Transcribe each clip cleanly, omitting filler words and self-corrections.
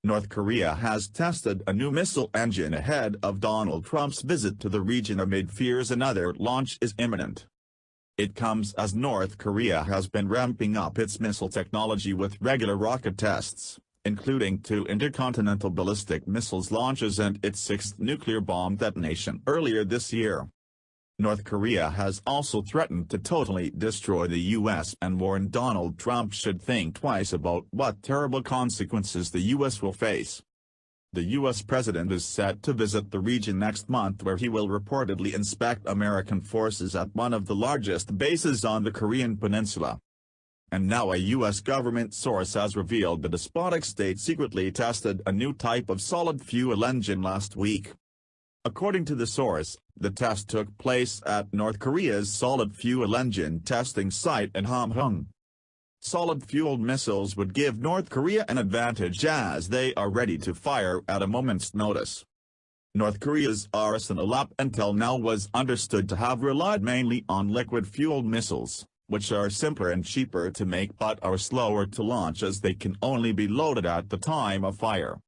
North Korea has tested a new missile engine ahead of Donald Trump's visit to the region amid fears another launch is imminent. It comes as North Korea has been ramping up its missile technology with regular rocket tests, including 2 intercontinental ballistic missiles launches and its 6th nuclear bomb detonation earlier this year. North Korea has also threatened to totally destroy the U.S. and warned Donald Trump should think twice about what terrible consequences the U.S. will face. The U.S. president is set to visit the region next month, where he will reportedly inspect American forces at one of the largest bases on the Korean peninsula. And now a U.S. government source has revealed the despotic state secretly tested a new type of solid-fuel engine last week. According to the source, the test took place at North Korea's solid-fuel engine testing site in Hamhung. Solid-fueled missiles would give North Korea an advantage as they are ready to fire at a moment's notice. North Korea's arsenal up until now was understood to have relied mainly on liquid-fueled missiles, which are simpler and cheaper to make but are slower to launch as they can only be loaded at the time of fire.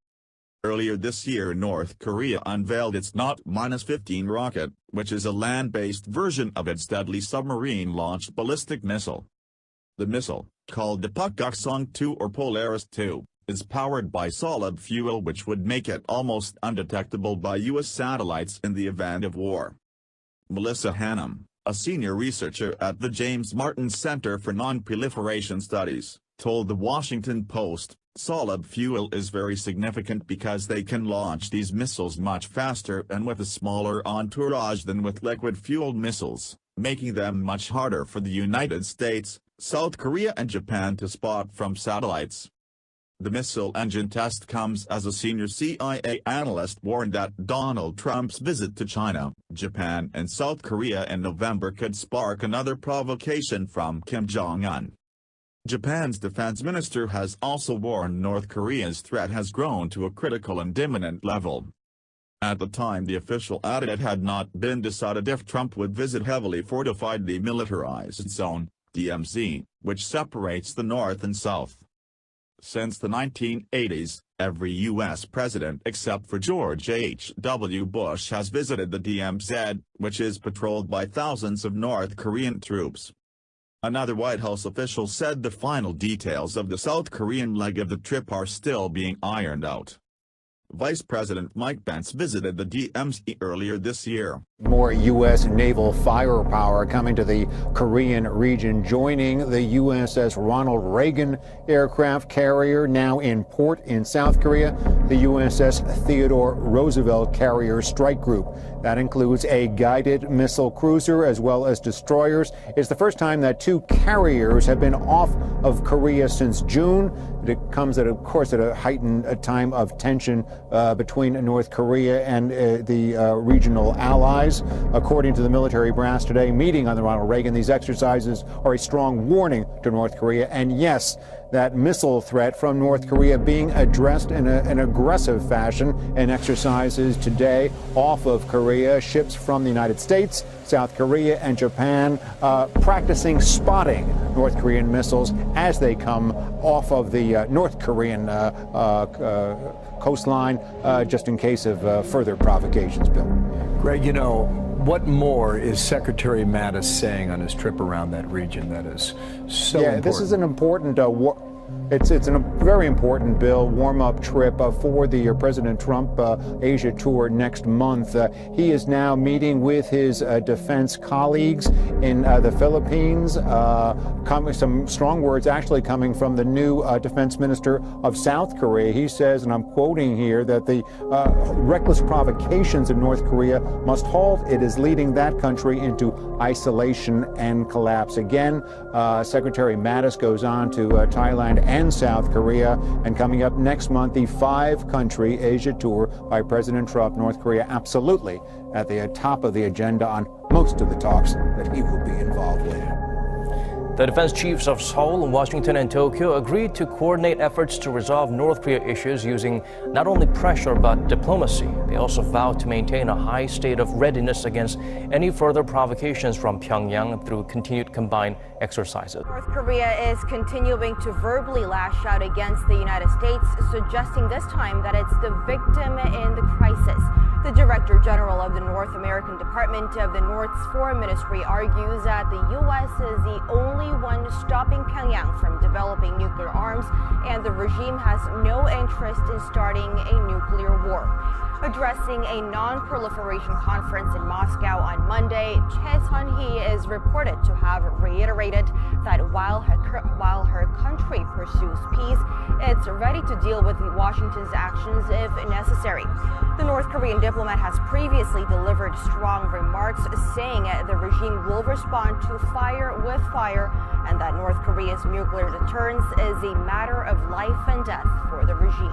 Earlier this year, North Korea unveiled its Not-15 rocket, which is a land-based version of its deadly submarine-launched ballistic missile. The missile, called the Pukguksong-2 or Polaris-2, is powered by solid fuel, which would make it almost undetectable by U.S. satellites in the event of war. Melissa Hannum, a senior researcher at the James Martin Center for Non-Proliferation Studies, told The Washington Post, "Solid fuel is very significant because they can launch these missiles much faster and with a smaller entourage than with liquid-fueled missiles, making them much harder for the United States, South Korea and Japan to spot from satellites." The missile engine test comes as a senior CIA analyst warned that Donald Trump's visit to China, Japan and South Korea in November could spark another provocation from Kim Jong-un. Japan's defense minister has also warned North Korea's threat has grown to a critical and imminent level. At the time, the official added it had not been decided if Trump would visit heavily fortified demilitarized zone, DMZ, which separates the North and South. Since the 1980s, every U.S. president except for George H.W. Bush has visited the DMZ, which is patrolled by thousands of North Korean troops. Another White House official said the final details of the South Korean leg of the trip are still being ironed out. Vice President Mike Pence visited the DMZ earlier this year. More U.S. naval firepower coming to the Korean region, joining the USS Ronald Reagan aircraft carrier now in port in South Korea, the USS Theodore Roosevelt carrier strike group. That includes a guided missile cruiser as well as destroyers. It's the first time that 2 carriers have been off of Korea since June. It comes at, of course, at a heightened time of tension between North Korea and the regional allies. According to the military brass today meeting on the Ronald Reagan, these exercises are a strong warning to North Korea. And yes, that missile threat from North Korea being addressed in an aggressive fashion in exercises today off of Korea. Ships from the United States, South Korea, and Japan practicing spotting North Korean missiles as they come off of the North Korean coastline, just in case of further provocations, Bill. Greg, you know, what more is Secretary Mattis saying on his trip around that region that is so important? This is an important it's a very important, Bill, warm-up trip for the President Trump Asia tour next month. He is now meeting with his defense colleagues in the Philippines. Some strong words actually coming from the new defense minister of South Korea. He says, and I'm quoting here, that the reckless provocations in North Korea must halt. It is leading that country into isolation and collapse. Again, Secretary Mattis goes on to Thailand and South Korea, and coming up next month, the 5-country Asia tour by President Trump. North Korea absolutely at the top of the agenda on most of the talks that he will be involved in. The defense chiefs of Seoul, Washington, and Tokyo agreed to coordinate efforts to resolve North Korea issues using not only pressure but diplomacy. They also vowed to maintain a high state of readiness against any further provocations from Pyongyang through continued combined exercises. North Korea is continuing to verbally lash out against the United States, suggesting this time that it's the victim in the crisis. The Director General of the North American Department of the North's Foreign Ministry argues that the U.S. is the only one stopping Pyongyang from developing nuclear arms, and the regime has no interest in starting a nuclear war. Addressing a non-proliferation conference in Moscow on Monday, Choi Sun-hee is reported to have reiterated that while her country pursues peace, it's ready to deal with Washington's actions if necessary. The North Korean diplomat has previously delivered strong remarks, saying the regime will respond to fire with fire and that North Korea's nuclear deterrence is a matter of life and death for the regime.